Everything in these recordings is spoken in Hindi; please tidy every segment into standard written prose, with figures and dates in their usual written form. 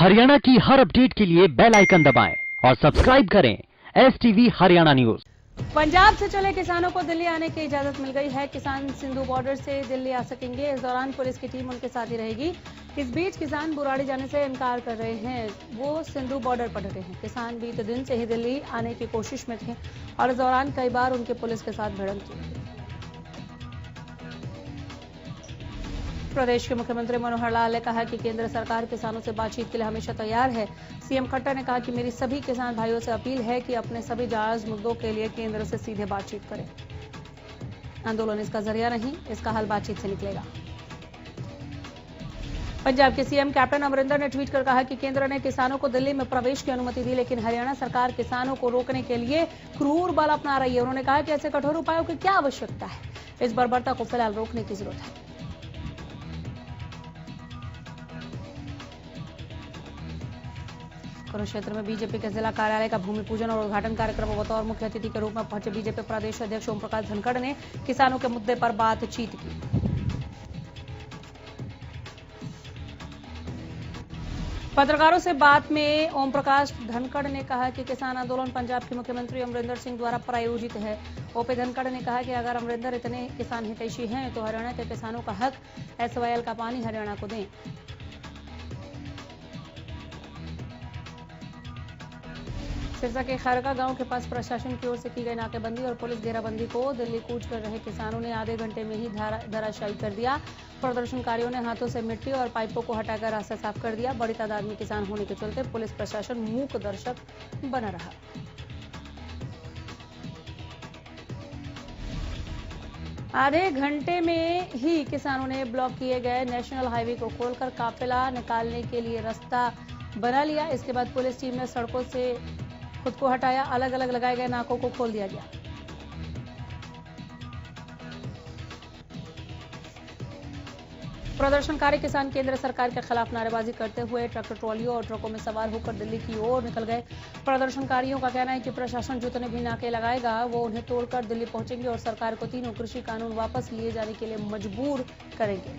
हरियाणा की हर अपडेट के लिए बेल आइकन दबाएं और सब्सक्राइब करें STV हरियाणा न्यूज। पंजाब से चले किसानों को दिल्ली आने की इजाजत मिल गई है। किसान सिंधु बॉर्डर से दिल्ली आ सकेंगे। इस दौरान पुलिस की टीम उनके साथ ही रहेगी। इस बीच किसान बुराड़ी जाने से इनकार कर रहे हैं, वो सिंधु बॉर्डर पर डटे हैं। किसान बीते दिन से ही दिल्ली आने की कोशिश में थे और इस दौरान कई बार उनके पुलिस के साथ भिड़ंत हुई। प्रदेश के मुख्यमंत्री मनोहर लाल ने कहा कि केंद्र सरकार किसानों से बातचीत के लिए हमेशा तैयार है। सीएम खट्टर ने कहा कि मेरी सभी किसान भाइयों से अपील है कि अपने सभी जायज मुद्दों के लिए केंद्र से सीधे बातचीत करें। आंदोलन इसका जरिया नहीं, इसका हल बातचीत से निकलेगा। पंजाब के सीएम कैप्टन अमरिंदर ने ट्वीट कर कहा कि केंद्र ने किसानों को दिल्ली में प्रवेश की अनुमति दी, लेकिन हरियाणा सरकार किसानों को रोकने के लिए क्रूर बल अपना रही है। उन्होंने कहा कि ऐसे कठोर उपायों की क्या आवश्यकता है। इस बर्बरता को फिलहाल रोकने की जरूरत है। कुरुक्षेत्र में बीजेपी के जिला कार्यालय का भूमि पूजन और उद्घाटन कार्यक्रम में बतौर मुख्य अतिथि के रूप में पहुंचे बीजेपी प्रदेश अध्यक्ष ओम प्रकाश धनखड़ ने किसानों के मुद्दे पर बातचीत की। पत्रकारों से बात में ओम प्रकाश धनखड़ ने कहा कि किसान आंदोलन पंजाब के मुख्यमंत्री अमरिंदर सिंह द्वारा प्रायोजित है। ओपी धनखड़ ने कहा कि अगर अमरिंदर इतने किसान हितैषी हैं तो हरियाणा के किसानों का हक SYL का पानी हरियाणा को दें। सिरसा के खैरका गांव के पास प्रशासन की ओर से की गई नाकेबंदी और पुलिस घेराबंदी को दिल्ली कूच कर रहे किसानों ने आधे घंटे में ही धराशायी कर दिया। प्रदर्शनकारियों ने हाथों से मिट्टी और पाइपों को हटाकर रास्ता साफ कर दिया। बड़ी तादाद में किसान होने के चलते पुलिस प्रशासन मूक दर्शक बना रहा। आधे घंटे में ही किसानों ने ब्लॉक किए गए नेशनल हाईवे को खोलकर काफिला निकालने के लिए रास्ता बना लिया। इसके बाद पुलिस टीम ने सड़कों से खुद को हटाया। अलग अलग लगाए गए नाकों को खोल दिया गया। प्रदर्शनकारी किसान केंद्र सरकार के खिलाफ नारेबाजी करते हुए ट्रैक्टर ट्रॉलियों और ट्रकों में सवार होकर दिल्ली की ओर निकल गए। प्रदर्शनकारियों का कहना है कि प्रशासन जितने भी नाके लगाएगा वो उन्हें तोड़कर दिल्ली पहुंचेंगे और सरकार को तीनों कृषि कानून वापस लिए जाने के लिए मजबूर करेंगे।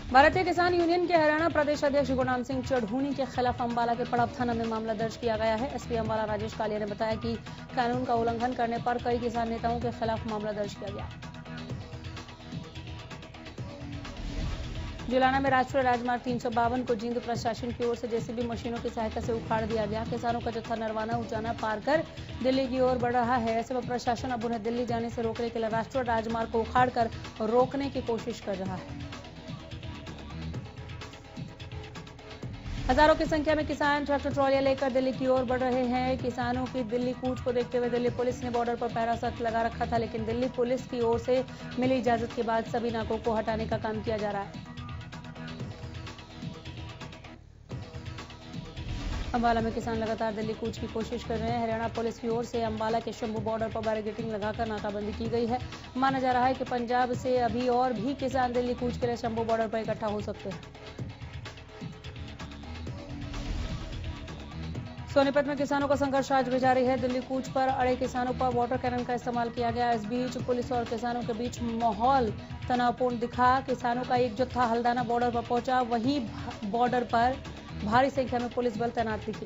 भारतीय किसान यूनियन के हरियाणा प्रदेश अध्यक्ष गुरनाम सिंह चढ़ूनी के खिलाफ अंबाला के पड़ाव थाना में मामला दर्ज किया गया है। एसपी अंबाला राजेश कालिया ने बताया कि कानून का उल्लंघन करने पर कई किसान नेताओं के खिलाफ मामला दर्ज किया गया। जुलाना में राष्ट्रीय राजमार्ग 352 को जींद प्रशासन की ओर से JCB मशीनों की सहायता से उखाड़ दिया गया। किसानों का जत्था नरवाना उचाना पार कर दिल्ली की ओर बढ़ रहा है। ऐसे में प्रशासन अब उन्हें दिल्ली जाने से रोकने के लिए राष्ट्रीय राजमार्ग को उखाड़कर रोकने की कोशिश कर रहा है। हजारों की संख्या में किसान ट्रैक्टर ट्रॉलियां लेकर दिल्ली की ओर बढ़ रहे हैं। किसानों की दिल्ली कूच को देखते हुए दिल्ली पुलिस ने बॉर्डर पर पहरा सख्त लगा रखा था, लेकिन दिल्ली पुलिस की ओर से मिली इजाजत के बाद सभी नाकों को हटाने का काम किया जा रहा है। अंबाला में किसान लगातार दिल्ली कूच की कोशिश कर रहे हैं। हरियाणा पुलिस की ओर से अंबाला के शंभू बॉर्डर पर बैरिकेडिंग लगाकर नाकाबंदी की गई है। माना जा रहा है कि पंजाब से अभी और भी किसान दिल्ली कूच के लिए शंभू बॉर्डर पर इकट्ठा हो सकते हैं। सोनीपत में किसानों का संघर्ष आज भी जारी है। दिल्ली कूच पर अड़े किसानों पर वाटर कैनन का इस्तेमाल किया गया। इस बीच पुलिस और किसानों के बीच माहौल तनावपूर्ण दिखा। किसानों का एक जत्था हल्दाना बॉर्डर पर पहुंचा, वहीं बॉर्डर पर भारी संख्या में पुलिस बल तैनात दिखी।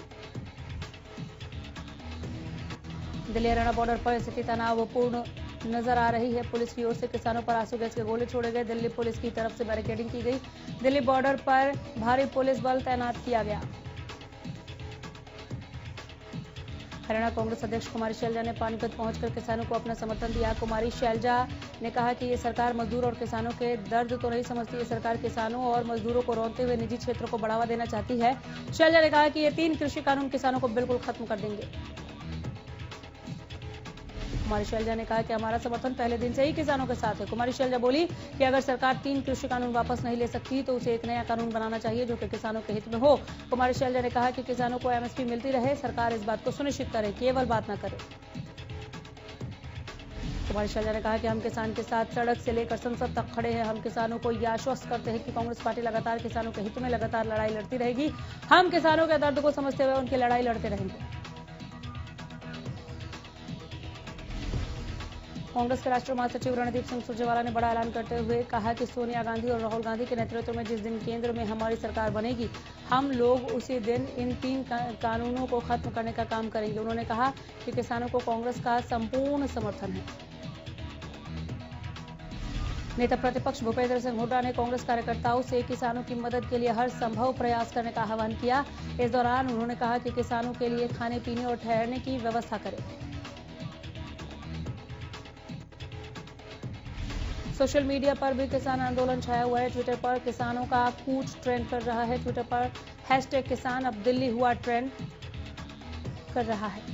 दिल्ली हरियाणा बॉर्डर पर स्थिति तनावपूर्ण नजर आ रही है। पुलिस की ओर से किसानों पर आंसू गैस के गोले छोड़े गए। दिल्ली पुलिस की तरफ से बैरिकेडिंग की गई। दिल्ली बॉर्डर पर भारी पुलिस बल तैनात किया गया। हरियाणा कांग्रेस अध्यक्ष कुमारी शैलजा ने पानीपत पहुंचकर किसानों को अपना समर्थन दिया। कुमारी शैलजा ने कहा कि ये सरकार मजदूर और किसानों के दर्द तो नहीं समझती। ये सरकार किसानों और मजदूरों को रोनते हुए निजी क्षेत्रों को बढ़ावा देना चाहती है। शैलजा ने कहा कि ये 3 कृषि कानून किसानों को बिल्कुल खत्म कर देंगे। कुमारी शैलजा ने कहा कि हमारा समर्थन पहले दिन से ही किसानों के साथ है। कुमारी शैलजा बोली कि अगर सरकार 3 कृषि कानून वापस नहीं ले सकती तो उसे एक नया कानून बनाना चाहिए जो कि किसानों के हित में हो। कुमारी शैलजा ने कहा कि किसानों को MSP मिलती रहे, सरकार इस बात को सुनिश्चित करे, केवल बात न करे। कुमारी शैलजा ने कहा कि हम किसान के साथ सड़क से लेकर संसद तक खड़े हैं। हम किसानों को यह आश्वस्त करते हैं कि कांग्रेस पार्टी लगातार किसानों के हित में लगातार लड़ाई लड़ती रहेगी। हम किसानों के दर्द को समझते हुए उनकी लड़ाई लड़ते रहेंगे। कांग्रेस के राष्ट्रीय महासचिव रणदीप सिंह सुरजेवाला ने बड़ा ऐलान करते हुए कहा कि सोनिया गांधी और राहुल गांधी के नेतृत्व में जिस दिन केंद्र में हमारी सरकार बनेगी, हम लोग उसी दिन इन 3 कानूनों को खत्म करने का काम करेंगे। उन्होंने कहा कि किसानों को कांग्रेस का संपूर्ण समर्थन है। नेता प्रतिपक्ष भूपेंद्र सिंह हुड्डा ने कांग्रेस कार्यकर्ताओं से किसानों की मदद के लिए हर संभव प्रयास करने का आह्वान किया। इस दौरान उन्होंने कहा कि किसानों के लिए खाने पीने और ठहरने की व्यवस्था करें। सोशल मीडिया पर भी किसान आंदोलन छाया हुआ है। ट्विटर पर किसानों का कूच ट्रेंड कर रहा है। ट्विटर पर #किसान अब दिल्ली हुआ ट्रेंड कर रहा है।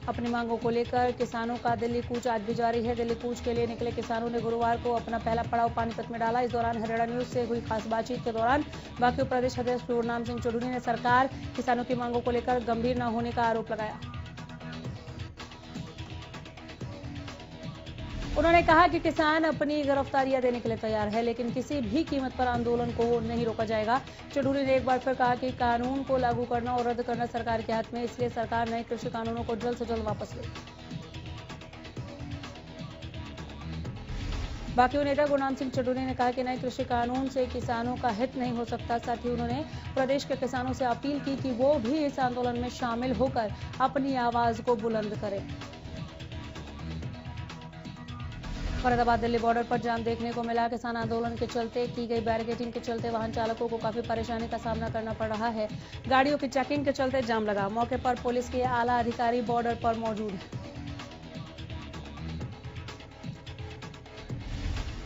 अपनी मांगों को लेकर किसानों का दिल्ली कूच आज भी जारी है। दिल्ली कूच के लिए निकले किसानों ने गुरुवार को अपना पहला पड़ाव पानीपत में डाला। इस दौरान हरियाणा न्यूज से हुई खास बातचीत के दौरान बाकी प्रदेश अध्यक्ष गुरनाम सिंह चौधरी ने सरकार किसानों की मांगों को लेकर गंभीर न होने का आरोप लगाया। उन्होंने कहा कि किसान अपनी गिरफ्तारियां देने के लिए तैयार है, लेकिन किसी भी कीमत पर आंदोलन को नहीं रोका जाएगा। चौधरी ने एक बार फिर कहा कि कानून को लागू करना और रद्द करना सरकार के हाथ में, इसलिए सरकार नए कृषि कानूनों को जल्द से जल्द वापस ले। बाकी नेता गुरनाम सिंह चौधरी ने कहा कि नए कृषि कानून से किसानों का हित नहीं हो सकता। साथ ही उन्होंने प्रदेश के किसानों से अपील की कि वो भी इस आंदोलन में शामिल होकर अपनी आवाज को बुलंद करें। फरीदाबाद दिल्ली बॉर्डर पर जाम देखने को मिला। किसान आंदोलन के चलते की गई बैरिकेडिंग के चलते वाहन चालकों को काफी परेशानी का सामना करना पड़ रहा है। गाड़ियों की चेकिंग के चलते जाम लगा। मौके पर पुलिस के आला अधिकारी बॉर्डर पर मौजूद हैं।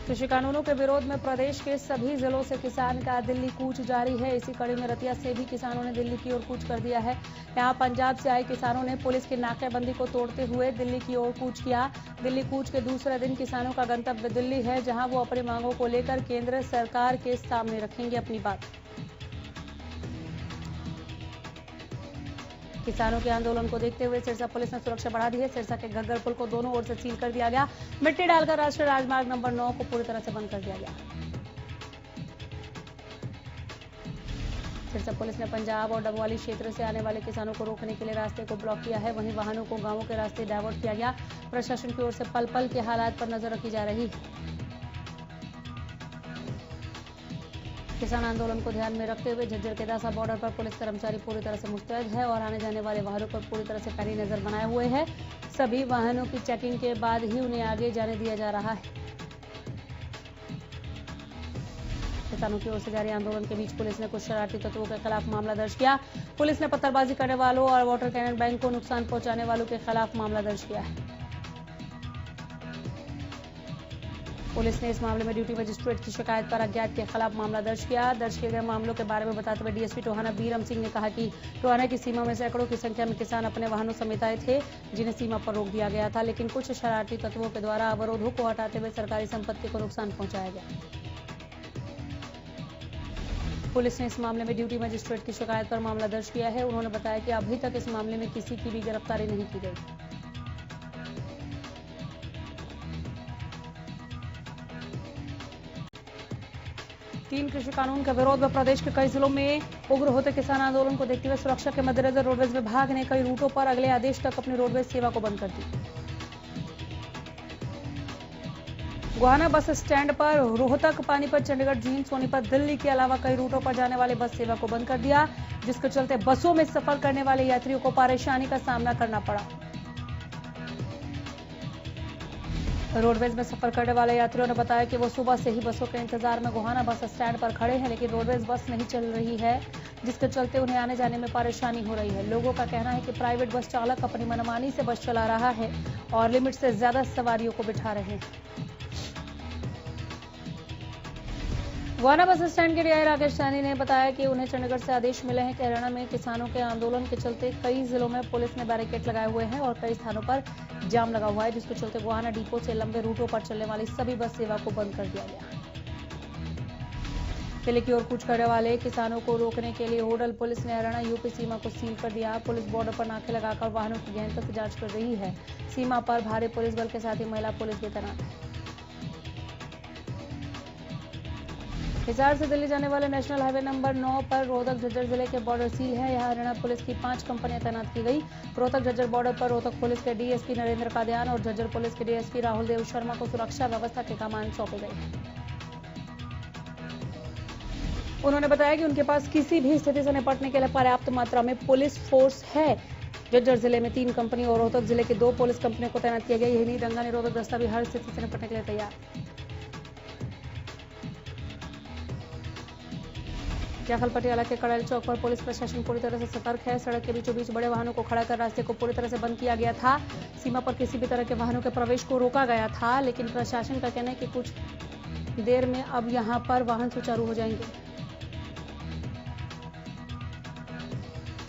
कृषि कानूनों के विरोध में प्रदेश के सभी जिलों से किसान का दिल्ली कूच जारी है। इसी कड़ी में रतिया से भी किसानों ने दिल्ली की ओर कूच कर दिया है। यहां पंजाब से आए किसानों ने पुलिस की नाकेबंदी को तोड़ते हुए दिल्ली की ओर कूच किया। दिल्ली कूच के दूसरे दिन किसानों का गंतव्य दिल्ली है, जहां वो अपनी मांगों को लेकर केंद्र सरकार के सामने रखेंगे अपनी बात। किसानों के आंदोलन को देखते हुए सिरसा पुलिस ने सुरक्षा बढ़ा दी है। सिरसा के घग्गर पुल को दोनों ओर से सील कर दिया गया। मिट्टी डालकर राष्ट्रीय राजमार्ग नंबर 9 को पूरी तरह से बंद कर दिया गया। सिरसा पुलिस ने पंजाब और डबवाली क्षेत्र से आने वाले किसानों को रोकने के लिए रास्ते को ब्लॉक किया है। वहीं वाहनों को गांवों के रास्ते डायवर्ट किया गया। प्रशासन की ओर से पल पल के हालात पर नजर रखी जा रही है। किसान आंदोलन को ध्यान में रखते हुए झज्जर के दासा बॉर्डर पर पुलिस कर्मचारी पूरी तरह से मुस्तैद है और आने जाने वाले वाहनों पर पूरी तरह से पैनी नजर बनाए हुए हैं। सभी वाहनों की चेकिंग के बाद ही उन्हें आगे जाने दिया जा रहा है। किसानों की ओर से जारी आंदोलन के बीच पुलिस ने कुछ शरारती तत्वों के खिलाफ मामला दर्ज किया। पुलिस ने पत्थरबाजी करने वालों और वाटर कैनन बैंक को नुकसान पहुंचाने वालों के खिलाफ मामला दर्ज किया है। पुलिस ने इस मामले में ड्यूटी मजिस्ट्रेट की शिकायत पर अज्ञात के खिलाफ मामला दर्ज किया। दर्ज किए गए मामलों के बारे में बताते हुए डीएसपी टोहाना बीरम सिंह ने कहा कि टोहाना की सीमा में सैकड़ों की संख्या में किसान अपने वाहनों समेत आए थे, जिन्हें सीमा पर रोक दिया गया था, लेकिन कुछ शरारती तत्वों के द्वारा अवरोधों को हटाते हुए सरकारी संपत्ति को नुकसान पहुंचाया गया। पुलिस ने इस मामले में ड्यूटी मजिस्ट्रेट की शिकायत पर मामला दर्ज किया है। उन्होंने बताया कि अभी तक इस मामले में किसी की भी गिरफ्तारी नहीं की गई। तीन कृषि कानून के विरोध में प्रदेश के कई जिलों में उग्र होते किसान आंदोलन को देखते हुए सुरक्षा के मद्देनजर रोडवेज विभाग ने कई रूटों पर अगले आदेश तक अपनी रोडवेज सेवा को बंद कर दी। गोहाना बस स्टैंड पर रोहतक, पानीपत, चंडीगढ़, जींद, सोनीपत, दिल्ली के अलावा कई रूटों पर जाने वाले बस सेवा को बंद कर दिया, जिसके चलते बसों में सफर करने वाले यात्रियों को परेशानी का सामना करना पड़ा। रोडवेज में सफर करने वाले यात्रियों ने बताया कि वो सुबह से ही बसों के इंतजार में गोहाना बस स्टैंड पर खड़े हैं, लेकिन रोडवेज बस नहीं चल रही है, जिसके चलते उन्हें आने जाने में परेशानी हो रही है। लोगों का कहना है कि प्राइवेट बस चालक अपनी मनमानी से बस चला रहा है और लिमिट से ज्यादा सवारियों को बिठा रहे हैं। गोहाना बस स्टैंड के डीआई राकेश सैनी ने बताया कि उन्हें चंडीगढ़ से आदेश मिले हैं कि हरियाणा में किसानों के आंदोलन के चलते कई जिलों में पुलिस ने बैरिकेड लगाए हुए हैं और कई स्थानों पर जाम लगा हुआ है, जिसके चलते गोहाना डिपो से लंबे रूटों पर चलने वाली सभी बस सेवा को बंद कर दिया गया। दिल्ली की ओर कूच करने वाले किसानों को रोकने के लिए होडल पुलिस ने हरियाणा यूपी सीमा को सील कर दिया। पुलिस बॉर्डर पर नाके लगाकर वाहनों की गहनता से जांच कर रही है। सीमा पर भारी पुलिस बल के साथ ही महिला पुलिस भी तैनात है। हिसार से दिल्ली जाने वाले नेशनल हाईवे नंबर 9 पर रोहतक झज्जर जिले के बॉर्डर सील है। यहां हरियाणा पुलिस की 5 कंपनियां तैनात की गई। रोहतक झज्जर बॉर्डर पर रोहतक पुलिस के डीएसपी नरेंद्र कादियान और झज्जर पुलिस के डीएसपी राहुल देव शर्मा को सुरक्षा व्यवस्था के कमान सौंपे गए। उन्होंने बताया कि उनके पास किसी भी स्थिति से निपटने के लिए पर्याप्त मात्रा में पुलिस फोर्स है। झज्जर जिले में 3 कंपनी और रोहतक जिले के 2 पुलिस कंपनियों को तैनात किया गया। यही नहीं, दंगा निरोधक दस्ता भी हर स्थिति से निपटने के लिए तैयार। जाखल पटियाला के कड़ैल चौक पर पुलिस प्रशासन पूरी तरह से सतर्क है। सड़क के बीचों बीच बड़े वाहनों को खड़ा कर रास्ते को पूरी तरह से बंद किया गया था। सीमा पर किसी भी तरह के वाहनों के प्रवेश को रोका गया था, लेकिन प्रशासन का कहना है कि कुछ देर में अब यहां पर वाहन सुचारू हो जाएंगे।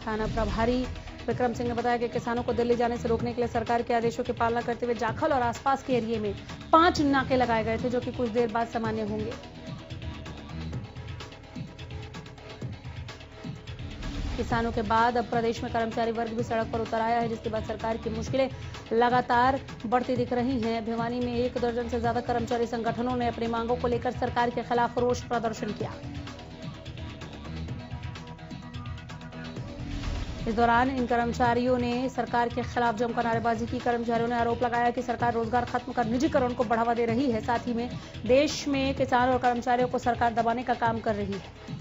थाना प्रभारी विक्रम सिंह ने बताया कि किसानों को दिल्ली जाने से रोकने के लिए सरकार के आदेशों की पालना करते हुए जाखल और आसपास के एरिया में 5 नाके लगाए गए थे, जो कि कुछ देर बाद सामान्य होंगे। किसानों के बाद अब प्रदेश में कर्मचारी वर्ग भी सड़क पर उतर आया है, जिसके बाद सरकार की मुश्किलें लगातार बढ़ती दिख रही हैं। भिवानी में 1 दर्जन से ज्यादा कर्मचारी संगठनों ने अपनी मांगों को लेकर सरकार के खिलाफ रोष प्रदर्शन किया। इस दौरान इन कर्मचारियों ने सरकार के खिलाफ जमकर नारेबाजी की। कर्मचारियों ने आरोप लगाया कि सरकार रोजगार खत्म कर निजीकरण को बढ़ावा दे रही है। साथ ही में देश में किसान और कर्मचारियों को सरकार दबाने का काम कर रही है।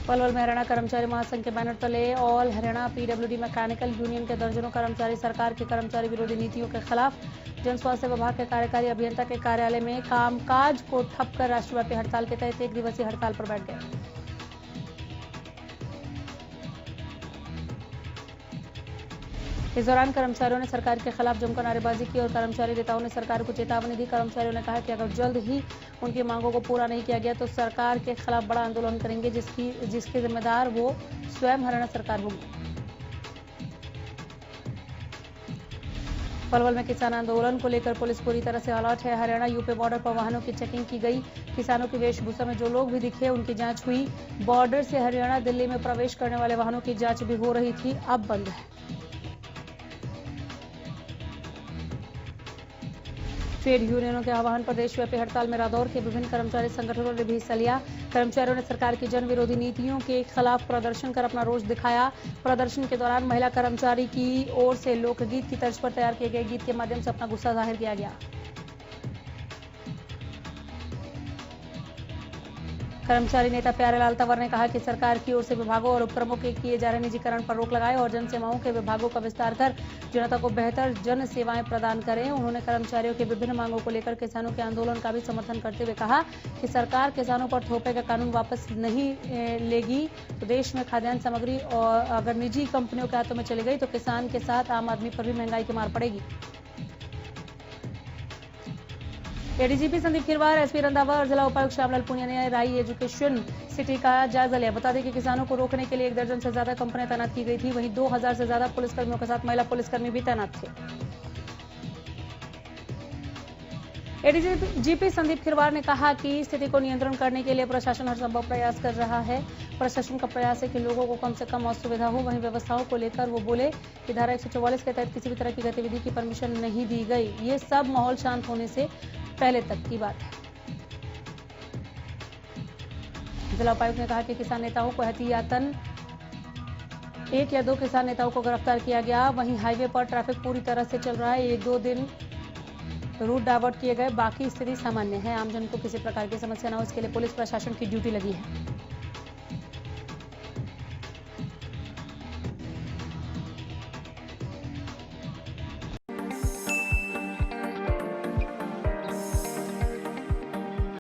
पलवल में हरियाणा कर्मचारी महासंघ के बैनर तले all Haryana PWD mechanical union के दर्जनों कर्मचारी सरकार की कर्मचारी विरोधी नीतियों के खिलाफ जन स्वास्थ्य विभाग के कार्यकारी अभियंता के कार्यालय में कामकाज को ठप कर राष्ट्रव्यापी हड़ताल के तहत 1 दिवसीय हड़ताल पर बैठ गए। इस दौरान कर्मचारियों ने सरकार के खिलाफ जमकर नारेबाजी की और कर्मचारी नेताओं ने सरकार को चेतावनी दी। कर्मचारियों ने कहा कि अगर जल्द ही उनकी मांगों को पूरा नहीं किया गया तो सरकार के खिलाफ बड़ा आंदोलन करेंगे, जिसके जिम्मेदार वो स्वयं हरियाणा सरकार होगी। पलवल में किसान आंदोलन को लेकर पुलिस पूरी तरह से अलर्ट है। हरियाणा यूपी बॉर्डर पर वाहनों की चेकिंग की गई। किसानों की वेशभूषा में जो लोग भी दिखे उनकी जांच हुई। बॉर्डर से हरियाणा दिल्ली में प्रवेश करने वाले वाहनों की जांच भी हो रही थी, अब बंद है। ट्रेड यूनियनों के आह्वान पर देशव्यापी हड़ताल में रादौर के विभिन्न कर्मचारी संगठनों ने भी हिस्सा लिया। कर्मचारियों ने सरकार की जन विरोधी नीतियों के खिलाफ प्रदर्शन कर अपना रोष दिखाया। प्रदर्शन के दौरान महिला कर्मचारी की ओर से लोकगीत की तर्ज पर तैयार किए गए गीत के माध्यम से अपना गुस्सा जाहिर किया गया। कर्मचारी नेता प्यारेलाल तंवर ने कहा कि सरकार की ओर से विभागों और उपक्रमों के किए जा रहे निजीकरण पर रोक लगाए और जन सेवाओं के विभागों का विस्तार कर जनता को बेहतर जन सेवाएं प्रदान करें। उन्होंने कर्मचारियों की विभिन्न मांगों को लेकर किसानों के आंदोलन का भी समर्थन करते हुए कहा कि सरकार किसानों पर थोपे का कानून वापस नहीं लेगी तो देश में खाद्यान्न सामग्री और अगर निजी कंपनियों के हाथों में चली गई तो किसान के साथ आम आदमी पर भी महंगाई की मार पड़ेगी। एडीजीपी संदीप खीरवार, एसपी रंधावा और जिला उपायुक्त श्यामलाल पुनिया ने राई एजुकेशन सिटी का जायजा लिया। बता दें कि किसानों को रोकने के लिए 1 दर्जन से ज्यादा कंपनियां तैनात की गई थी। वहीं 2000 से ज्यादा पुलिसकर्मियों के साथ महिला पुलिसकर्मी भी तैनात थे। एडीजीपी संदीप खीरवार ने कहा कि स्थिति को नियंत्रण करने के लिए प्रशासन हर संभव प्रयास कर रहा है। प्रशासन का प्रयास है कि लोगों को कम से कम असुविधा हो। वहीं व्यवस्थाओं को लेकर वो बोले कि धारा 144 के तहत किसी भी तरह की गतिविधि की परमिशन नहीं दी गई। ये सब माहौल शांत होने से पहले तक की बात है। जिला उपायुक्त ने कहा कि किसान नेताओं को एहतियातन 1 या 2 किसान नेताओं को गिरफ्तार किया गया। वहीं हाईवे पर ट्रैफिक पूरी तरह से चल रहा है। 1-2 दिन रूट डाइवर्ट किए गए, बाकी स्थिति सामान्य है। आमजन को किसी प्रकार की समस्या न हो इसके लिए पुलिस प्रशासन की ड्यूटी लगी है।